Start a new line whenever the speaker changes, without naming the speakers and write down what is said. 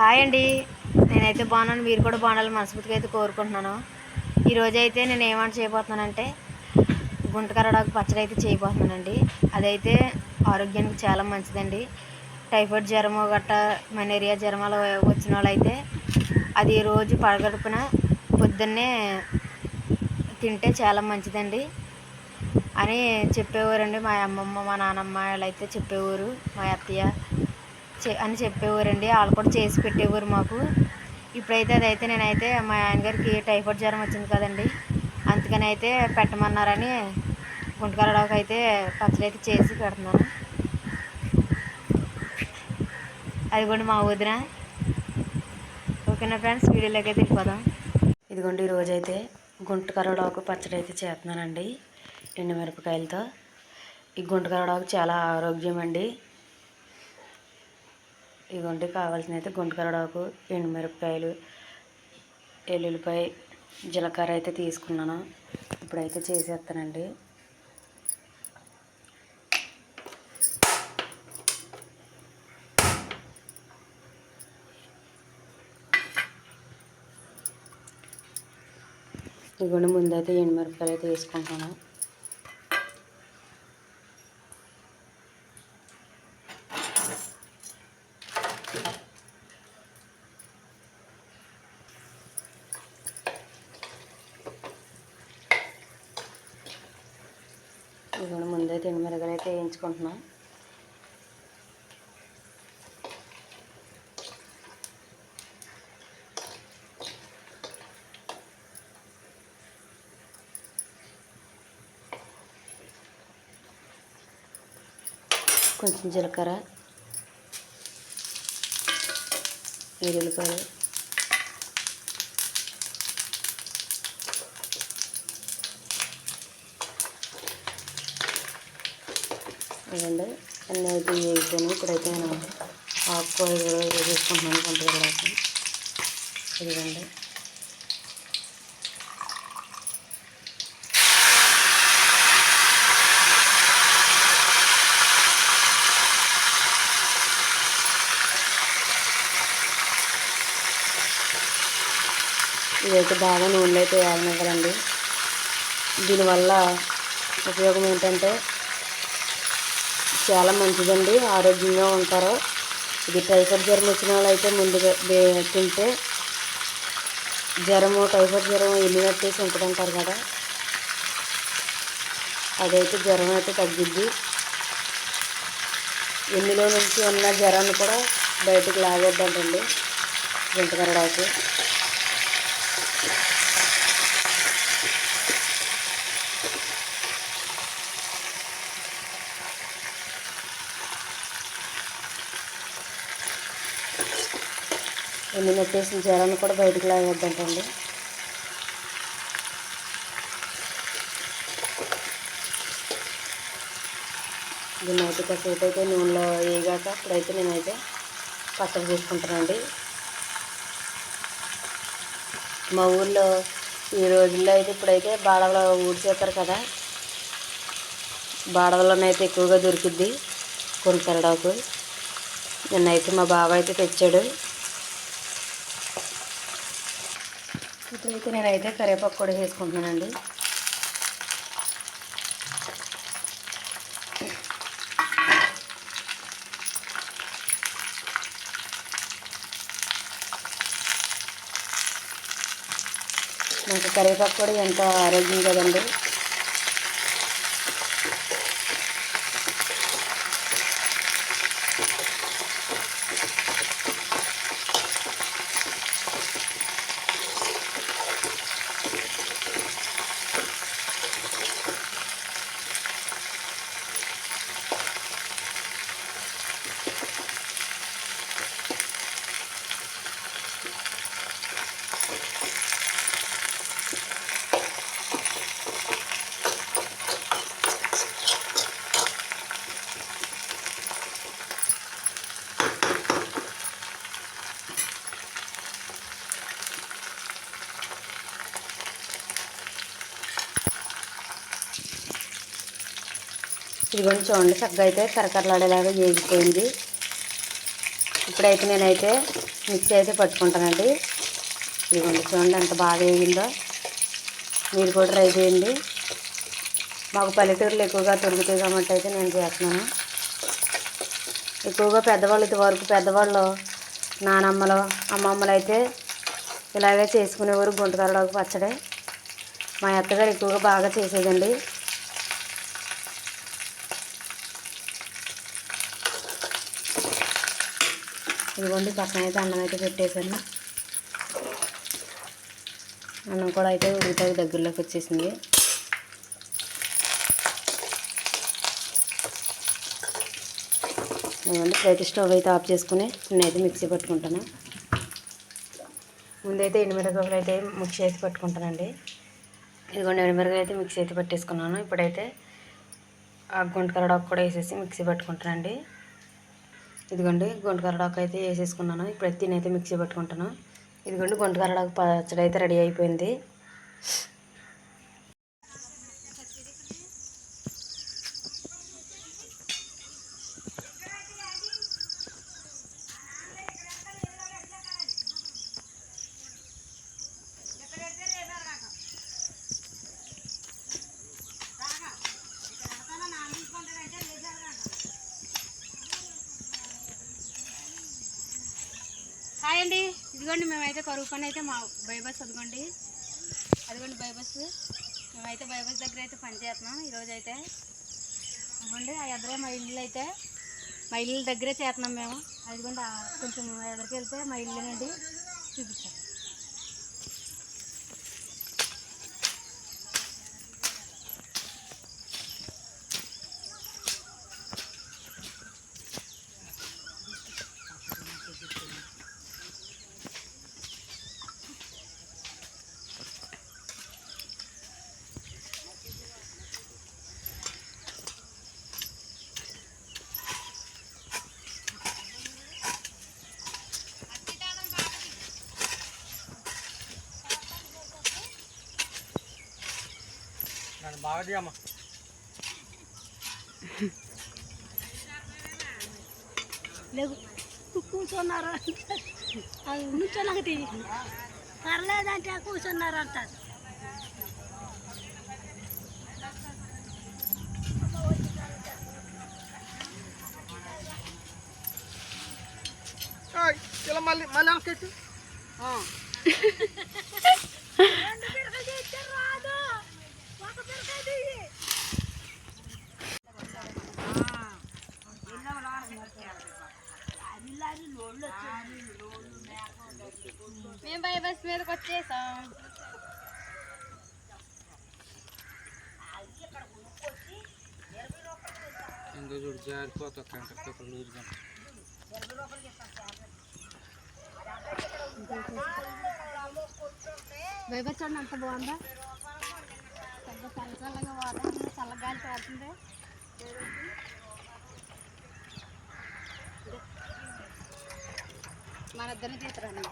Hi అండి. నేనైతే బాగున్నాను, మీరు కూడా బాగుండాలని మనస్ఫూర్తిగా అయితే కోరుకుంటున్నాను. ఈరోజైతే నేను ఏమంట చేయబోతున్నానంటే గుంటకరడాకు పచ్చడి అయితే చేయబోతున్నానండి. అదైతే ఆరోగ్యానికి చాలా మంచిదండి. టైఫాయిడ్ జ్వరము గట్ట మలేరియా జ్వరమాలు వచ్చిన వాళ్ళైతే అది రోజు పడగడుపున పొద్దున్నే తింటే చాలా మంచిదండి అని చెప్పేవారండి. మా అమ్మమ్మ మా నాన్నమ్మ వాళ్ళైతే చెప్పేవారు, మా అత్తయ్య అని చెప్పేవారండి. వాళ్ళు కూడా చేసి పెట్టేవారు మాకు. ఇప్పుడైతే అదైతే నేనైతే మా ఆయనగారికి టైఫాయిడ్ జ్వరం వచ్చింది కదండి, అందుకని అయితే పెట్టమన్నారని గుంటకరడాకు అయితే పచ్చడి అయితే చేసి పెడుతున్నాను. అదిగోండి మా వదిన. ఓకేనా ఫ్రెండ్స్, వీడియోలోకి అయితే వెళ్ళిపోదాం. ఇదిగోండి ఈరోజైతే గుంటకరడాకు పచ్చడి అయితే చేస్తున్నానండి ఎండుమిరపకాయలతో. ఈ గుంటకరడాకు చాలా ఆరోగ్యం అండి. ఇదిగోండి కావాల్సిన అయితే గుంటకరడాకు, ఎండుమిరపకాయలు, ఎల్లుల్లిపాయ, జీలకర్ర అయితే తీసుకున్నాను. ఇప్పుడైతే చేసేస్తానండి. ఇదిగోండి ముందైతే ఎండుమిరపకాయలు అయితే వేసుకుంటాను. ఇదిగోండి ముందైతే ఎండుమిరపకాయలు అయితే వేయించుకుంటున్నాం. కొంచెం జీలకర్ర, ఎల్లుల్లిపాయలు, ఇవ్వండి అన్నీ అయితే వేసాను. ఇప్పుడైతే నేను ఆకుకూరలు వేసుకుంటున్నాను గుంటకరడాకు. ఇదిగోండి ఇదైతే బాగా నూనెలో అయితే వేగనివ్వాలండి. దీనివల్ల ఉపయోగం ఏంటంటే చాలా మంచిదండి, ఆరోగ్యంగా ఉంటారు. ఇది టైఫాయిడ్ జ్వరం వచ్చిన వాళ్ళు అయితే ముందుగా తింటే టైఫాయిడ్ జ్వరం ఎన్ని కట్టేసి ఉంటుందంటారు కదా, అదైతే జ్వరం అయితే తగ్గిద్ది. ఎన్నిలో నుంచి ఉన్న జ్వరాన్ని కూడా బయటకు లాగొద్దంటండి గుంటకరడాకు. ఎన్ని నొప్పేసిన జ్వరాన్ని కూడా బయటకు లాగొద్దంటండి. దీన్ని అయితే కాసేపు అయితే నూనెలో వేగాక ఇప్పుడైతే నేనైతే పచ్చడి చేసుకుంటానండి. మా ఊళ్ళో ఈ రోజుల్లో అయితే ఇప్పుడైతే బాడవలో ఊడ్చేస్తారు కదా, బాడవలోనైతే ఎక్కువగా దొరికిద్ది గుంటకరడాకు. నిన్నైతే మా బావ అయితే తెచ్చాడు. ఇప్పుడైతే నేనైతే కరివేపాకు కూడా వేసుకుంటున్నానండి. నాకు కరివేపాకు కూడా ఎంతో ఆరోగ్యం కదండి. ఇదిగోండి చూడండి, చక్కగా అయితే కరకరలాడేలాగా వేగిపోయింది. ఇప్పుడైతే నేనైతే మిక్సీ అయితే పట్టుకుంటానండి. ఇదిగోండి చూడండి ఎంత బాగా వేగిందో. మీరు కూడా ట్రై చేయండి. మాకు పల్లెటూరులో ఎక్కువగా దొరుకుతాయి కాబట్టి అయితే నేను చేస్తున్నాను. ఎక్కువగా పెద్దవాళ్ళు ఇంతవరకు పెద్దవాళ్ళు నానమ్మలు అమ్మమ్మలు అయితే ఇలాగే చేసుకునేవారు గుంటకరడాకు పచ్చడి. మా అత్తగారు ఎక్కువగా బాగా చేసేదండి. ఇదిగోండి పక్కన అయితే అన్నం అయితే పెట్టేశాను. అన్నం కూడా అయితే ఉడికి దగ్గరలోకి వచ్చేసింది. ఇదిగోండి ప్రతి స్టవ్ అయితే ఆఫ్ చేసుకుని నేనైతే మిక్సీ పట్టుకుంటాను. ముందైతే ఎండుమిరపకాయలు అయితే మిక్సీ అయితే పట్టుకుంటానండి. ఇదిగోండి ఎండుమిరపకాయలు అయితే మిక్సీ అయితే పట్టేసుకున్నాను. ఇప్పుడైతే ఆ గుంటకరడాకు కూడా వేసేసి మిక్సీ పట్టుకుంటానండి. ఇదిగోండి గుంటకరడాకు అయితే వేసేసుకున్నాను. ఇప్పుడైతే తినైతే మిక్సీ పట్టుకుంటాను. ఇదిగోండి గుంటకరడాకు పచ్చడి అయితే రెడీ అయిపోయింది.
హాయ్ అండి. ఇదిగోండి మేమైతే కరువు పని అయితే మా బైబస్ అదిగోండి బైబస్. మేమైతే బైబస్ దగ్గర అయితే పని చేస్తున్నాం ఈరోజు అయితే. అదిగోండి ఆ ఎదురే మా ఇల్లు దగ్గరే చేస్తున్నాం మేము. అదిగోండి కొంచెం ఎదురికి వెళ్తే మా ఇల్లునండి చూపించాం.
బాగా అమ్మా
లేదు కూర్చున్నారు నుంచోనొకటి పర్లేదంటే కూర్చున్నారు అంటారు.
ఇలా మళ్ళీ మళ్ళీ ఆకెట్టు
మేము బై బస్ మీదకి వచ్చేసాం.
ఇంకో చూడు జారిపోతా
బై బస్ చూడండి అంత బాగుందా. పెద్ద చల్లగా వాటర్ చల్లగాలి పడుతుంది. మన ఇద్దరిని తీసుకురండి.